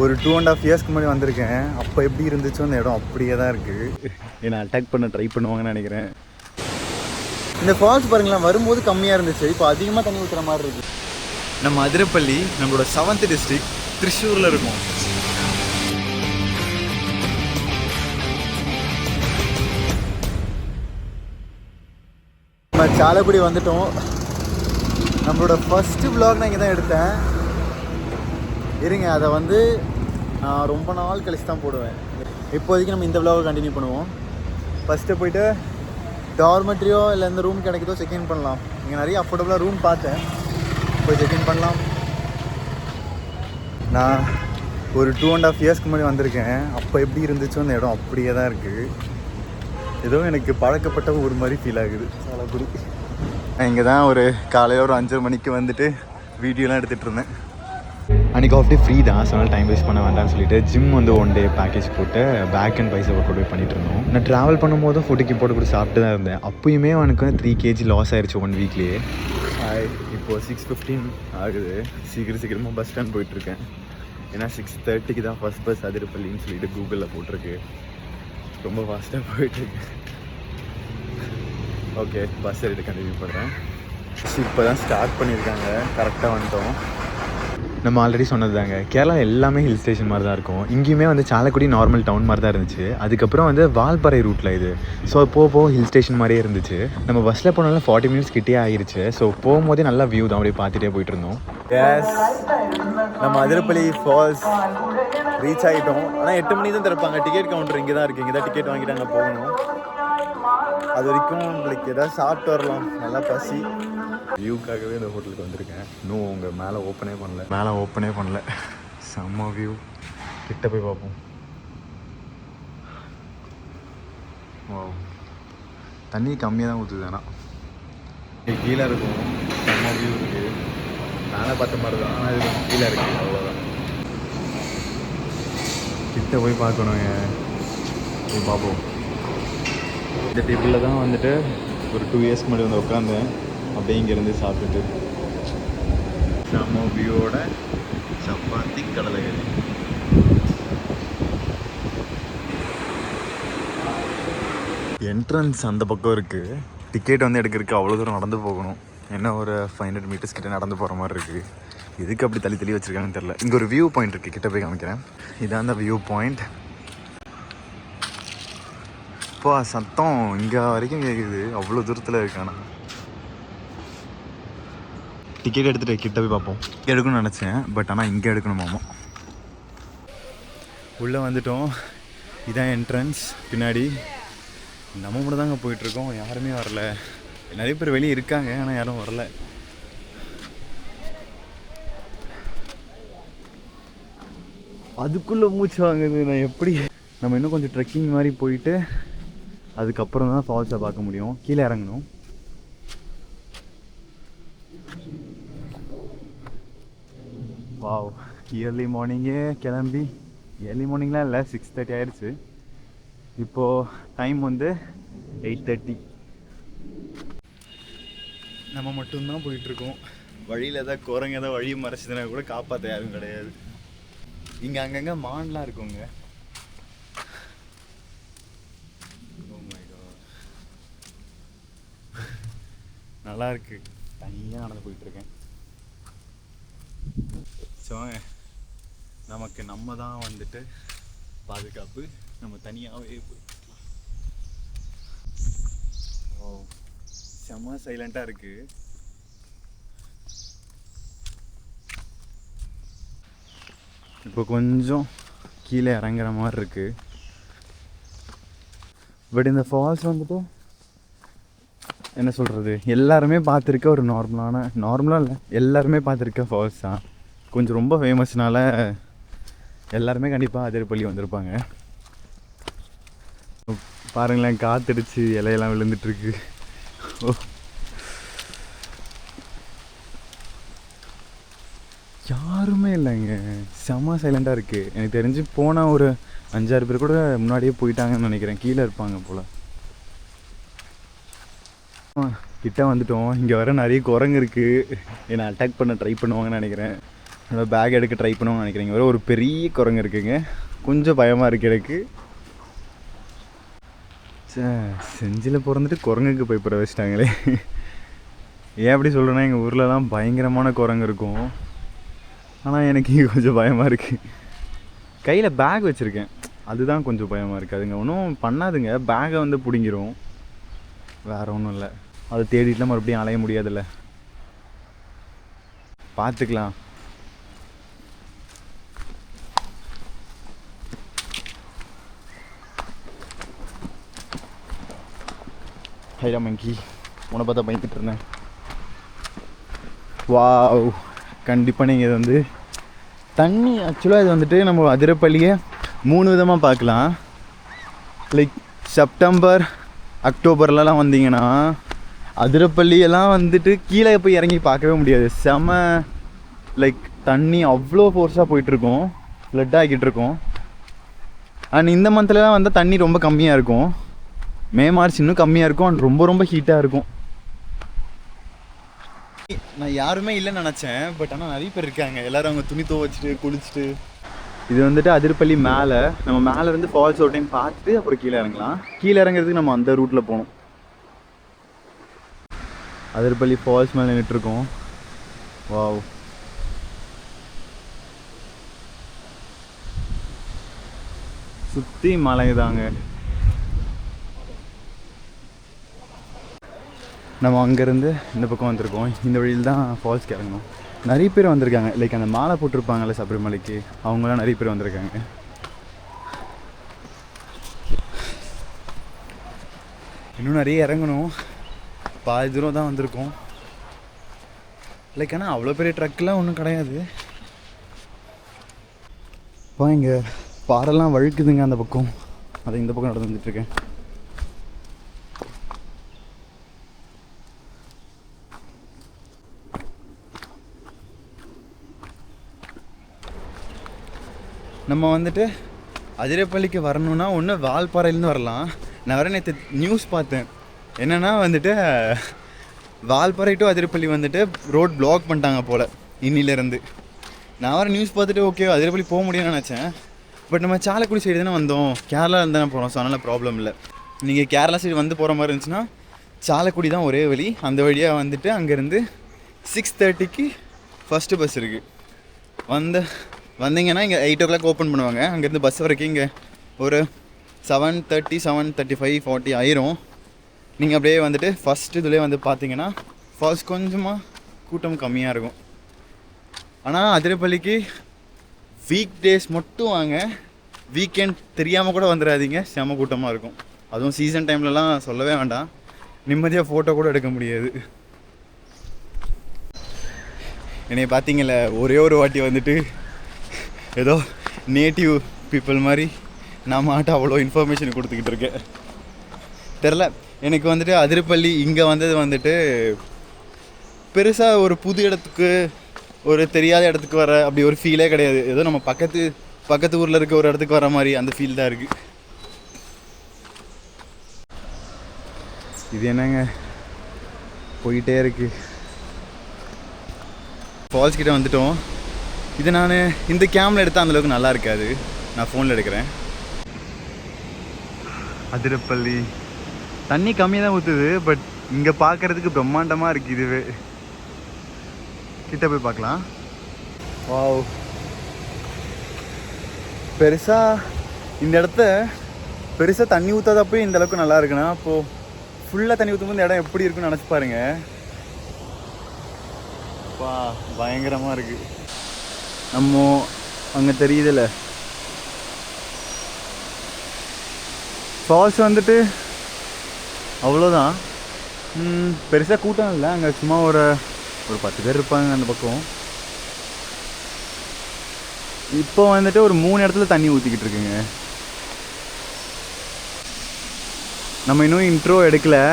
ஒரு 2.5 இயர்ஸ்க்கு முன்னாடி வந்திருக்கேன். அப்போ எப்படி இருந்துச்சோ அந்த இடம் அப்படியே தான் இருக்குது. என்னை அட்டாக் பண்ண ட்ரை பண்ணுவாங்கன்னு நினைக்கிறேன். இந்த ஃபால்ஸ் பாருங்களேன், வரும்போது கம்மியாக இருந்துச்சு, இப்போ அதிகமாக தண்ணி ஊற்றுற மாதிரி இருக்குது. நம்ம அதிரப்பள்ளி நம்மளோட 7th டிஸ்ட்ரிக்ட் திருச்சூரில் இருக்கும். நம்ம சாலக்குடி வந்துட்டோம். நம்மளோட ஃபஸ்ட்டு vlog நான் இங்கே தான் எடுத்தேன். இருங்க, அதை வந்து நான் ரொம்ப நாள் கழிச்சு தான் போடுவேன். இப்போதைக்கு நம்ம இந்த vlog கண்டினியூ பண்ணுவோம். ஃபஸ்ட்டு போய்ட்டு டார்மெட்ரியோ இல்லை எந்த ரூம் கிடைக்குதோ செக்இன் பண்ணலாம். இங்கே நிறைய அஃபோர்டபுளாக ரூம் பார்த்தேன், போய் செக்இன் பண்ணலாம். நான் ஒரு 2.5 இயர்ஸ்க்கு முன்னாடி வந்திருக்கேன். அப்போ எப்படி இருந்துச்சோ அந்த இடம் அப்படியே தான் இருக்குது. ஏதோ எனக்கு பழக்கப்பட்ட ஒரு மாதிரி ஃபீல் ஆகுது சாலக்குடி. நான் இங்கே தான் ஒரு காலையில் ஒரு 5:30 மணிக்கு வந்துட்டு வீடியோலாம் எடுத்துகிட்டு இருந்தேன். அன்றைக்கி ஆஃப் டே ஃப்ரீ தான், ஸோ அதனால் டைம் வேஸ்ட் பண்ண வேண்டாம்னு சொல்லிட்டு ஜிம் வந்து 1 டே பேக்கேஜ் போட்டு back and biceps work out பண்ணிட்டு இருந்தோம். நான் ட்ராவல் பண்ணும்போதும் ஃபுட்டுக்கு போட்டு கூட சாப்பிட்டு தான் இருந்தேன். அப்போயுமே எனக்கு வந்து 3 kg லாஸ் ஆயிடுச்சு 1 வீக்லேயே. இப்போது 6:15 ஆகுது. சீக்கிரமாக பஸ் ஸ்டாண்ட் போயிட்டுருக்கேன். ஏன்னா 6:30க்கு தான் ஃபஸ்ட் பஸ் அதிரப்பள்ளின்னு சொல்லிட்டு கூகுளில் போட்டிருக்கு. ரொம்ப ஃபாஸ்ட்டாக போயிட்டுருக்கு. ஓகே, பஸ் எடுத்து கண்டினியூ பண்ணுறேன். இப்போ தான் ஸ்டார்ட் பண்ணியிருக்காங்க. கரெக்டாக வந்துட்டோம். நம்ம ஆல்ரெடி சொன்னது தாங்க, கேரளா எல்லாமே ஹில் ஸ்டேஷன் மாதிரி தான் இருக்கும். இங்கேயுமே வந்து சாலக்குடி நார்மல் டவுன் மாதிரி தான் இருந்துச்சு. அதுக்கப்புறம் வந்து வால்பாறை ரூட்டில் இது. ஸோ போக ஹில் ஸ்டேஷன் மாதிரியே இருந்துச்சு. நம்ம பஸ்ஸில் போனாலும் 40 மினிட்ஸ் கிட்டே ஆகிருச்சு. ஸோ போகும்போதே நல்லா வியூ தான், அப்படியே பார்த்துட்டே போயிட்டு இருந்தோம். எஸ், நம்ம அதிரப்பள்ளி ஃபால்ஸ் ரீச் ஆகிட்டோம். ஆனால் 8 மணி தான் திறப்பாங்க. டிக்கெட் கவுண்டர் இங்கே தான் இருக்குது. இங்கே தான் டிக்கெட் வாங்கிட்டு அங்கே போகணும். அது வரைக்கும் உங்களுக்கு எதாவது சாப்பிட்டு வரலாம். நல்லா பசி. வியூக்காகவே இந்த ஹோட்டலுக்கு வந்திருக்கேன். இன்னும் உங்கள் மேலே ஓப்பனே பண்ணல. செம்ம வியூ. கிட்ட போய் பார்ப்போம். ஓ, தண்ணி கம்மியாக தான் ஊற்றுது. ஆனால் கீழே இருக்கும். செம்ம வியூ இருக்குது. மேலே பார்த்த மாதிரி தான், ஆனால் இது கீழே இருக்குது. அவ்வளோதான். கிட்ட போய் பார்க்கணுங்க. போய் பார்ப்போம். இந்த டேபிளில் தான் வந்துட்டு ஒரு 2 இயர்ஸ்க்கு முன்னாடி வந்து உட்காந்தேன். அப்படியே இங்கேருந்து சாப்பிட்டுட்டு நம்ம வியூவோட சப்பாத்தி கடலைகறி. என்ட்ரன்ஸ் அந்த பக்கம் இருக்குது. டிக்கெட் வந்து எடுக்கிறதுக்கு அவ்வளோ தூரம் நடந்து போகணும். என்ன ஒரு 500 மீட்டர்ஸ் கிட்டே நடந்து போகிற மாதிரி இருக்குது. எதுக்கு அப்படி தள்ளி வச்சுருக்காங்கன்னு தெரில. இங்கே ஒரு வியூ பாயிண்ட் இருக்குது, கிட்ட போய் காமிக்கிறேன். இதான் அந்த வியூ பாயிண்ட். இப்போ சத்தம் இங்கே வரைக்கும் கேட்குது, அவ்வளோ தூரத்தில் இருக்கானா. டிக்கெட் எடுத்துகிட்டு கிட்ட போய் பார்ப்போம். எடுக்கணும்னு நினச்சேன், பட் ஆனால் இங்கே எடுக்கணுமாமா. உள்ளே வந்துட்டோம். இதான் என்ட்ரன்ஸ். பின்னாடி நம்ம மட்டும் தாங்க போயிட்டுருக்கோம். யாருமே வரல. நிறைய பேர் வெளியே இருக்காங்க, ஆனால் யாரும் வரல. அதுக்குள்ளே மூச்சு வாங்குது. நான் எப்படி, நம்ம இன்னும் கொஞ்சம் ட்ரெக்கிங் மாதிரி போயிட்டு அதுக்கப்புறம் தான் ஃபால்ஸை பார்க்க முடியும். கீழே இறங்கணும். வாவ், இயர்லி மார்னிங்கே கிளம்பி, இயர்லி மார்னிங்லாம் இல்லை, 6:30 ஆயிடுச்சு. இப்போது டைம் வந்து 8:30. நம்ம மட்டும்தான் போயிட்டுருக்கோம். வழியில் ஏதாவது குரங்கு ஏதாவது வழி மறைச்சதுனா கூட காப்பாற்ற யாரும் கிடையாது. இங்கே அங்கங்கே மான்லாம் இருக்குங்க. நல்லா இருக்கு. தனியாக நடந்து போயிட்டுருக்கேன். ஸோ நமக்கு நம்ம தான் வந்துட்டு பாதுகாப்பு. நம்ம தனியாகவே போயிட்டுருக்கலாம். ஓ, செம்ம சைலண்ட்டாக இருக்குது. இப்போ கொஞ்சம் கீழே இறங்குற மாதிரி இருக்குது. பட் இந்த ஃபால்ஸ் வந்துட்டு என்ன சொல்கிறது, எல்லாருமே பார்த்துருக்க ஒரு நார்மலாக இல்லை, எல்லாருமே பார்த்துருக்க ஃபால்ஸ் தான். கொஞ்சம் ரொம்ப ஃபேமஸ்னால எல்லாருமே கண்டிப்பாக அதிரப்பள்ளி வந்திருப்பாங்க. பாருங்களேன், காத்தடிச்சு இலையெல்லாம் விழுந்துட்டுருக்கு. ஓ, யாருமே இல்லைங்க. செம்ம சைலண்டாக இருக்குது. எனக்கு தெரிஞ்சு போனால் ஒரு 5-6 பேர் கூட முன்னாடியே போயிட்டாங்கன்னு நினைக்கிறேன். கீழே இருப்பாங்க போல். கிட்ட வந்துட்டோம். இங்கே வர நிறைய குரங்கு இருக்குது. என்னை அட்டாக் பண்ண ட்ரை பண்ணுவாங்கன்னு நினைக்கிறேன். என்னோட பேக் எடுக்க ட்ரை பண்ணணும்னு நினைக்கிறீங்க. ஒரு பெரிய குரங்கு இருக்குங்க, கொஞ்சம் பயமாக இருக்குது எனக்கு. செஞ்சில் பிறந்துட்டு குரங்குக்கு போய் பிற வச்சிட்டாங்களே. ஏன் அப்படி சொல்கிறேன்னா, எங்கள் ஊர்லலாம் பயங்கரமான குரங்கு இருக்கும். ஆனால் எனக்கு கொஞ்சம் பயமாக இருக்குது. கையில் பேக் வச்சுருக்கேன், அதுதான் கொஞ்சம் பயமாக இருக்குது. அதுங்க ஒன்றும் பண்ணாதுங்க, பேக்கை வந்து பிடிங்கிரும், வேறு ஒன்றும் இல்லை. அதை தேடிட்டுலாம் மறுபடியும் அலைய முடியாதுல்ல, பார்த்துக்கலாம். ஹைரா மங்கி, உன்னை பார்த்தா பயந்துட்டு இருந்தேன். வாவ், கண்டிப்பாக நீங்கள் இது வந்து தண்ணி. ஆக்சுவலாக இது வந்துட்டு நம்ம அதிரப்பள்ளியை 3 விதமாக பார்க்கலாம். லைக் செப்டம்பர் அக்டோபர்லலாம் வந்தீங்கன்னா அதிரப்பள்ளியெல்லாம் வந்துட்டு கீழே போய் இறங்கி பார்க்கவே முடியாது. செம லைக் தண்ணி அவ்வளோ ஃபோர்ஸாக போயிட்டுருக்கும், ஃப்ளட் ஆகிட்டு இருக்கும். அண்ட் இந்த மந்த்லலாம் வந்தால் தண்ணி ரொம்ப கம்மியாக இருக்கும். மே மார்ச் இன்னும் கம்மியாக இருக்கும், அண்ட் ரொம்ப ரொம்ப ஹீட்டாக இருக்கும். நான் யாருமே இல்லைன்னு நினச்சேன், பட் ஆனால் நிறைய பேர் இருக்காங்க. எல்லோரும் அவங்க துணி துவைச்சிட்டு குளிச்சுட்டு. இது வந்துட்டு அதிரப்பள்ளி மேலே, நம்ம மேலே இருந்து ஃபால்ஸ் ஒரு டைம் பார்த்துட்டு அப்புறம் கீழே இறங்கலாம். கீழே இறங்குறதுக்கு நம்ம அந்த ரூட்டில் போகணும். அதிரப்பள்ளி ஃபால்ஸ் மேலே நின்றுட்டுருக்கோம். வாவ், சுற்றி மலை தாங்க. நம்ம அங்கேருந்து இந்த பக்கம் வந்திருக்கோம். இந்த வழியில் தான் ஃபால்ஸ்க்கு இறங்கணும். நிறைய பேர் வந்திருக்காங்க. லைக் அந்த மாலை போட்டிருப்பாங்கல்ல சபரிமலைக்கு, அவங்களாம் நிறைய பேர் வந்திருக்காங்க. இன்னும் நிறைய இறங்கணும், பாதி தூரம் தான் வந்திருக்கோம். லைக் ஆனால் அவ்வளோ பெரிய ட்ரக்லாம் ஒன்றும் கிடையாது. இப்போ இங்கே பாறைலாம் வழுக்குதுங்க அந்த பக்கம், அதை இந்த பக்கம் நடந்து வந்துட்டுருக்கேன். நம்ம வந்துட்டு அதிரப்பள்ளிக்கு வரணுன்னா ஒன்று வால்பாறையிலேருந்து வரலாம். நான் வர நேற்று நியூஸ் பார்த்தேன், என்னென்னா வந்துட்டு வால்பாறை டு அதிரப்பள்ளி வந்துட்டு ரோட் பிளாக் பண்ணிட்டாங்க போல் இன்னிலேருந்து. நான் வர நியூஸ் பார்த்துட்டு ஓகே அதிரப்பள்ளி போக முடியும்னு நினச்சேன். பட் நம்ம சாலக்குடி சைடு தானே வந்தோம், கேரளா இருந்தானே போகிறோம், ஸோ அதனால் ப்ராப்ளம் இல்லை. நீங்கள் கேரளா சைடு வந்து போகிற மாதிரி இருந்துச்சுன்னா சாலக்குடி தான் ஒரே வழி. அந்த வழியாக வந்துட்டு அங்கேருந்து 6:30க்கு ஃபஸ்ட்டு பஸ் இருக்குது. வந்தீங்கன்னா இங்கே 8 o'clock ஓப்பன் பண்ணுவாங்க. அங்கேருந்து பஸ் வரைக்கும் இங்கே ஒரு 7:30, 7:35, 40 ஆயிரும். நீங்கள் அப்படியே வந்துட்டு ஃபஸ்ட்டு இதுலேயே வந்து பார்த்தீங்கன்னா ஃபால்ஸ் கொஞ்சமாக கூட்டம் கம்மியாக இருக்கும். ஆனால் அதிரப்பள்ளிக்கு வீக் டேஸ் மட்டும் வாங்க, வீக்கெண்ட் தெரியாமல் கூட வந்துடாதீங்க, செம கூட்டமாக இருக்கும். அதுவும் சீசன் டைம்லலாம் சொல்லவே வேண்டாம், நிம்மதியாக ஃபோட்டோ கூட எடுக்க முடியாது. என்னை பார்த்தீங்கள ஒரே ஒரு வாட்டி வந்துட்டு ஏதோ நேட்டிவ் பீப்புள் மாதிரி நான் மாட்ட அவ்வளோ இன்ஃபர்மேஷன் கொடுத்துக்கிட்டு இருக்கேன். தெரில, எனக்கு வந்துட்டு அதிரப்பள்ளி இங்கே வந்தது வந்துட்டு பெருசாக ஒரு புது இடத்துக்கு, ஒரு தெரியாத இடத்துக்கு வர அப்படி ஒரு ஃபீலே கிடையாது. ஏதோ நம்ம பக்கத்து ஊரில் இருக்க ஒரு இடத்துக்கு வர மாதிரி அந்த ஃபீல் தான் இருக்குது. இது என்னங்க போயிட்டே இருக்குது. ஃபால்ஸ் கிட்டே வந்துட்டோம். இது நான் இந்த கேமில் எடுத்தால் அந்தளவுக்கு நல்லா இருக்காது, நான் ஃபோனில் எடுக்கிறேன். அதிரப்பள்ளி தண்ணி கம்மியாக தான் ஊற்றுது, பட் இங்கே பார்க்குறதுக்கு பிரம்மாண்டமாக இருக்குது. இதுவே கிட்ட போய் பார்க்கலாம். வாவ், பெருசாக இந்த இடத்த பெருசாக தண்ணி ஊற்றாதப்போ இந்த அளவுக்கு நல்லா இருக்குன்னா, அப்போது ஃபுல்லாக தண்ணி ஊற்றும்போது இந்த இடம் எப்படி இருக்குன்னு நினச்சி பாருங்க. வா, பயங்கரமாக இருக்குது. நம்ம அங்கே தெரியுதில்ல ஃபால்ஸ் வந்துட்டு அவ்வளோதான், பெருசாக கூட்டம் இல்லை. அங்கே சும்மா ஒரு 10 பேர் இருப்பாங்க அந்த பக்கம். இப்போ வந்துட்டு ஒரு 3 இடத்துல தண்ணி ஊற்றிக்கிட்டு இருக்குங்க. நம்ம இன்னும் இன்ட்ரோ எடுக்கலை,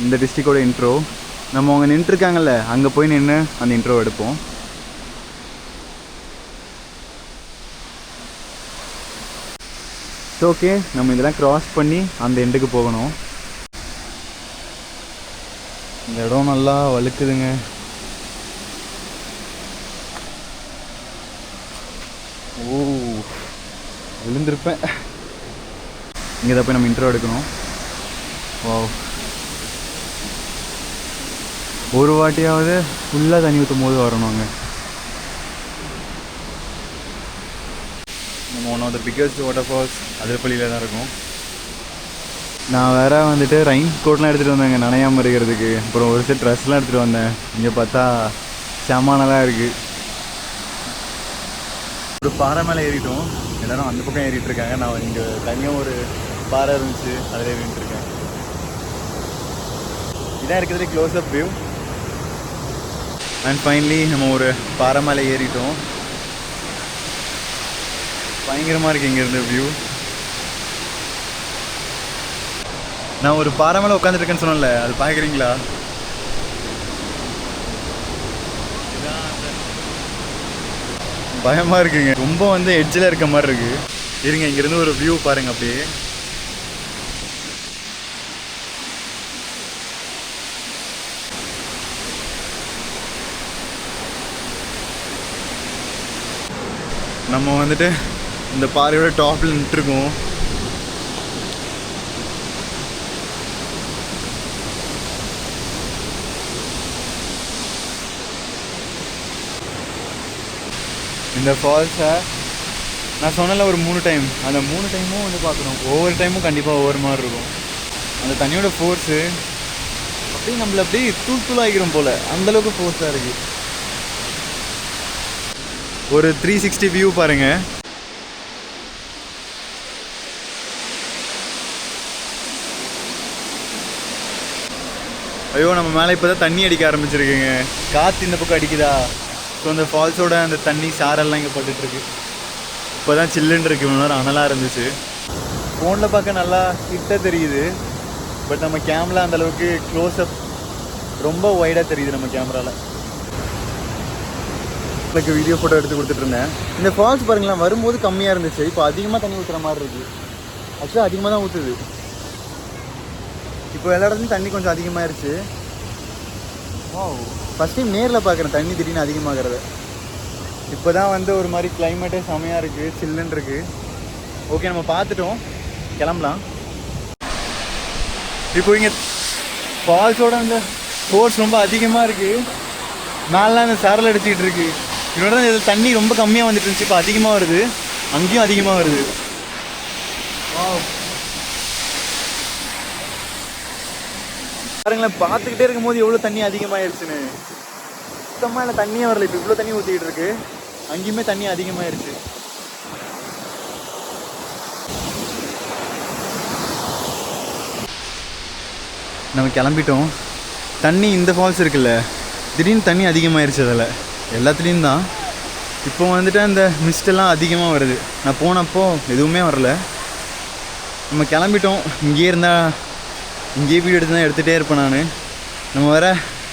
இந்த டிஸ்ட்ரிக்டோட இன்ட்ரோ. நம்ம அவங்க நின்றுருக்காங்கல்ல, அங்கே போய் நின்று அந்த இன்ட்ரோ எடுப்போம். ஓகே, நம்ம இதெல்லாம் க்ராஸ் பண்ணி அந்த எண்டுக்கு போகணும். இந்த இடம் நல்லா வழுக்குதுங்க. விழுந்திருப்பேன். இங்கே தான் போய் நம்ம இன்ட்ரோ எடுக்கணும். ஓ, ஒரு வாட்டியாவது ஃபுல்லாக தண்ணி ஊற்றும் போது வரணும் அங்கே. நம்ம one of the biggest waterfalls அதிரப்பள்ளியில் தான் இருக்கும். நான் வேறு வந்துட்டு ரெயின் கோட்லாம் எடுத்துகிட்டு வந்தேங்க நனையாமல் இருக்கிறதுக்கு. அப்புறம் ஒரு செட் ட்ரெஸ்லாம் எடுத்துகிட்டு வந்தேன். இங்கே பார்த்தா செமானதாக இருக்குது. ஒரு பாறை மேலே ஏறிட்டோம். எல்லோரும் அந்த பக்கம் ஏறிட்டு இருக்காங்க. நான் இங்கே தனியாக ஒரு பாறை இருந்துச்சு, அதில் ஏறிட்டு இருக்கேன். இதான் இருக்கிறதுலே close up view. And finally நம்ம ஒரு பாறை மேலே ஏறிட்டோம். பயங்கரமாக இருக்குது இங்கேருந்து வியூ. நான் ஒரு பாறை மேலே உட்காந்துருக்கேன்னு சொன்னேன்ல, அது பார்க்குறீங்களா? பயமாக இருக்குங்க. ரொம்ப வந்து எட்ஜில் இருக்க மாதிரி இருக்குது. இருங்க, இங்கேருந்து ஒரு வியூ பாருங்கள் அப்படியே. நம்ம வந்துட்டு இந்த பாறையோட டாப்பில் நின்றுருக்கோம். இந்த ஃபால்ஸை நான் சொன்னல ஒரு 3 டைம், அந்த 3 டைமும் வந்து பார்க்கணும். ஒவ்வொரு டைமும் கண்டிப்பாக ஒவ்வொரு மாதிரி இருக்கும். அந்த தண்ணியோட ஃபோர்ஸு அப்படியே நம்மளை அப்படியே தூளாகிக்கிறோம் போல், அந்தளவுக்கு ஃபோர்ஸாக இருக்குது. ஒரு 360 வியூ பாருங்கள். ஐயோ, நம்ம மேலே இப்போ தான் தண்ணி அடிக்க ஆரம்பிச்சிருக்குங்க. காற்று இந்த பக்கம் அடிக்குதா? ஸோ அந்த ஃபால்ஸோட அந்த தண்ணி சாரெல்லாம் இங்கே பட்டுருக்கு. இப்போ தான் சில்லுன்னு இருக்குது. இவ்வளோ நேரம் அனலாக இருந்துச்சு. ஃபோனில் பார்க்க நல்லா கிட்ட தெரியுது, பட் நம்ம கேமரா அந்தளவுக்கு க்ளோஸ்அப் ரொம்ப வைடாக தெரியுது நம்ம கேமராவில். எனக்கு வீடியோ ஃபோட்டோ எடுத்து கொடுத்துட்டு இருந்தேன். இந்த ஃபால்ஸ் பாருங்களேன், வரும்போது கம்மியாக இருந்துச்சு, இப்போ அதிகமாக தண்ணி ஊற்றுற மாதிரி இருக்குது. ஆக்சுவலாக அதிகமாக தான் ஊற்றுது. இப்போ எல்லா இடத்துலையும் தண்ணி கொஞ்சம் அதிகமாகிருச்சு. ஃபஸ்ட் டைம் நேரில் பார்க்குறேன் தண்ணி திடீர்னு அதிகமாகிறத. இப்போ தான் வந்து ஒரு மாதிரி கிளைமேட்டே செமையாக இருக்குது, சில்லுன்னு இருக்குது. ஓகே, நம்ம பார்த்துட்டோம், கிளம்பலாம். இப்போ இங்கே ஃபால்ஸோட அந்த ஃபோர்ஸ் ரொம்ப அதிகமாக இருக்குது. மேலாம் அந்த சாரல் அடிச்சுக்கிட்டு இருக்குது. இதோட தான் இதில் தண்ணி ரொம்ப கம்மியாக வந்துட்டு இருந்துச்சு, இப்போ அதிகமாக வருது. அங்கேயும் அதிகமாக வருது. பாருங்களேன், பார்த்துக்கிட்டே இருக்கும் போது எவ்வளோ தண்ணி அதிகமாகிருச்சுன்னு. சுத்தமாக இல்லை, தண்ணியே வரல. இப்போ இவ்வளோ தண்ணி ஊற்றிக்கிட்டு இருக்கு. அங்கேயுமே தண்ணி அதிகமாகிருச்சு. நம்ம கிளம்பிட்டோம். தண்ணி இந்த ஃபால்ஸ் இருக்குல்ல, திடீர்னு தண்ணி அதிகமாகிருச்சு. அதில் எல்லாத்துலேயும் தான். இப்போ வந்துட்டு அந்த மிஸ்டெல்லாம் அதிகமாக வருது. நான் போனப்போ எதுவுமே வரல. நம்ம கிளம்பிட்டோம். இங்கேயே இருந்தால் இங்கேயே வீடியோ எடுத்து தான் எடுத்துகிட்டே இருப்பேன் நான். நம்ம வேறு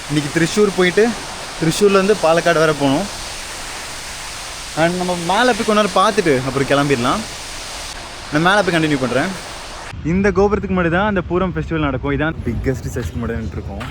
இன்றைக்கி திருச்சூர் போயிட்டு திருச்சூர்லேருந்து பாலக்காடு வேறு போகணும். அண்ட் நம்ம மேலே போய் கொஞ்ச நேரம் பார்த்துட்டு அப்புறம் கிளம்பிடலாம். நான் மேலே போய் கண்டினியூ பண்ணுறேன். இந்த கோபுரத்துக்கு முன்னாடி தான் அந்த பூரம் ஃபெஸ்டிவல் நடக்கும். இதான் பிக்கஸ்ட் சர்ச்சுக்கு முன்னாடி இருக்கோம்.